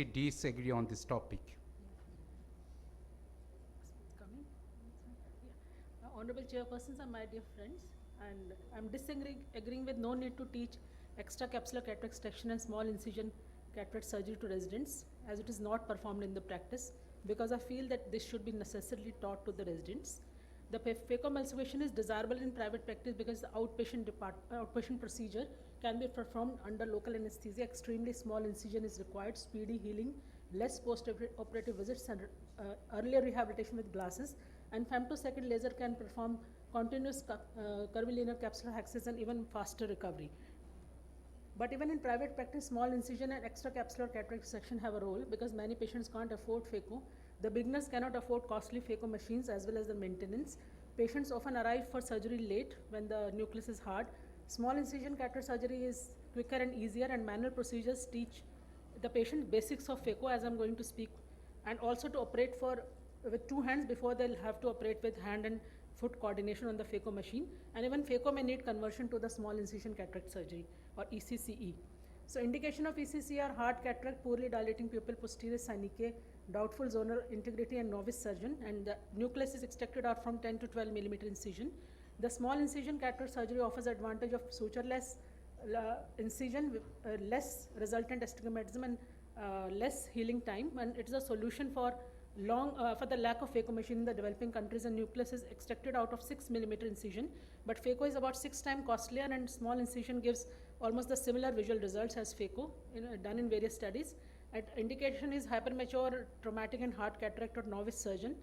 We disagree on this topic. Coming. Honorable chairpersons and my dear friends, and I'm disagreeing with no need to teach extracapsular cataract extraction and small incision cataract surgery to residents, as it is not performed in the practice, because I feel that this should be necessarily taught to the residents. The phacoemulsification is desirable in private practice because the outpatient procedure can be performed under local anesthesia. Extremely small incision is required, speedy healing, less post-operative visits, and earlier rehabilitation with glasses. And femtosecond laser can perform continuous curvilinear capsular access and even faster recovery. But even in private practice, small incision and extracapsular cataract section have a role because many patients can't afford phaco. The beginners cannot afford costly phaco machines as well as the maintenance. Patients often arrive for surgery late when the nucleus is hard. Small incision cataract surgery is quicker and easier, and manual procedures teach the patient basics of phaco, as I'm going to speak, and also to operate with two hands before they'll have to operate with hand and foot coordination on the phaco machine. And even phaco may need conversion to the small incision cataract surgery or ECCE. So indication of ECCE are hard cataract, poorly dilating pupil posterior synechiae, doubtful zonal integrity, and novice surgeon, and the nucleus is extracted out from 10 to 12 millimeter incision. The small incision cataract surgery offers advantage of sutureless incision with less resultant astigmatism and less healing time, and it is a solution for the lack of phaco machine in the developing countries. And nucleus is extracted out of 6 millimeter incision, but phaco is about 6 times costlier, and small incision gives almost the similar visual results as phaco done in various studies. Indication is hypermature, traumatic and hard cataract or novice surgeon.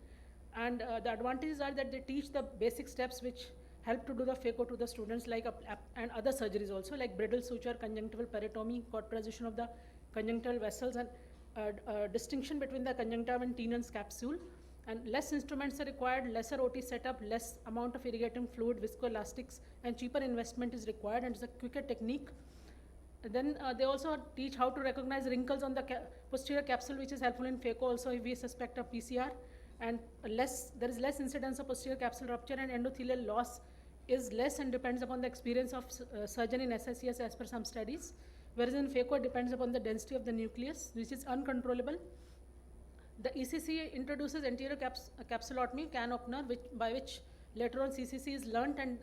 And the advantages are that they teach the basic steps which help to do the phaco to the students, like and other surgeries also, like bridle suture, conjunctival peritomy, cauterization of the conjunctival vessels, and distinction between the conjunctiva and Tenon's capsule. And less instruments are required, lesser OT setup, less amount of irrigating fluid, viscoelastics, and cheaper investment is required, and it's a quicker technique. And then they also teach how to recognize wrinkles on the posterior capsule, which is helpful in phaco also if we suspect a PCR. And there is less incidence of posterior capsule rupture, and endothelial loss is less and depends upon the experience of surgeon in SICS as per some studies. Whereas in phaco, it depends upon the density of the nucleus, which is uncontrollable. The ECCE introduces anterior capsulotomy, can opener, by which later on CCC is learnt, and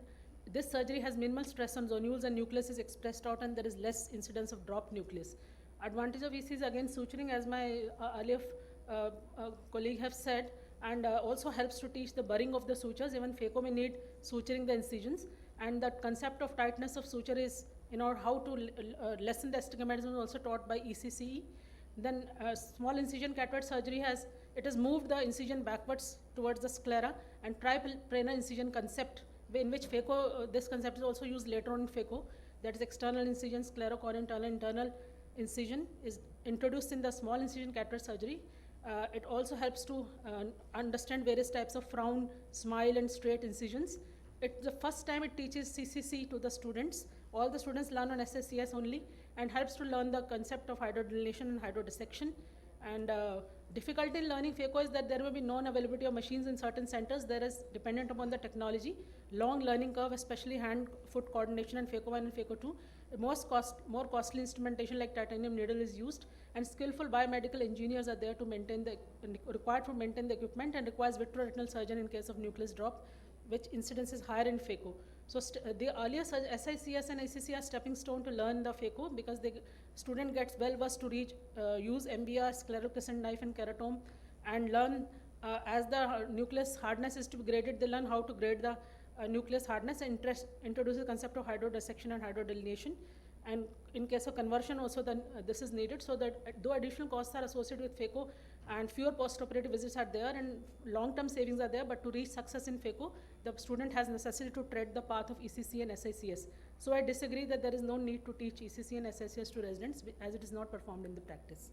this surgery has minimal stress on zonules and nucleus is expressed out, and there is less incidence of dropped nucleus. Advantage of EC is again suturing, as my earlier colleague have said, and also helps to teach the burring of the sutures. Even phaco may need suturing the incisions, and the concept of tightness of suture is how to lessen the astigmatism is also taught by ECCE. Then small incision cataract surgery has moved the incision backwards towards the sclera, and triplanar incision concept, in which phaco, this concept is also used later on in phaco, that is external incision, sclerocorrenternal internal incision is introduced in the small incision cataract surgery. It also helps to understand various types of frown, smile, and straight incisions. It's the first time it teaches CCC to the students. All the students learn on SSCS only, and helps to learn the concept of hydrodilation and hydrodissection. And difficulty in learning phaco is that there may be non-availability of machines in certain centers. There is dependent upon the technology, long learning curve, especially hand-foot coordination, and phaco 1 and phaco 2. More costly instrumentation like titanium needle is used, and skillful biomedical engineers are there to required to maintain the equipment, and requires vitreoretinal surgeon in case of nucleus drop, which incidence is higher in phaco. So the earlier SICS and ACC are stepping stone to learn the phaco, because the student gets well versed to use MBR, sclerocrescent knife, and keratome, and learn as the nucleus hardness is to be graded. They learn how to grade the nucleus hardness, and introduces the concept of hydrodissection and hydrodelineation. And in case of conversion also, then this is needed, so that though additional costs are associated with phaco and fewer post-operative visits are there and long-term savings are there, but to reach success in phaco, the student has necessity to tread the path of ECC and SICS. So I disagree that there is no need to teach ECC and SICS to residents, as it is not performed in the practice.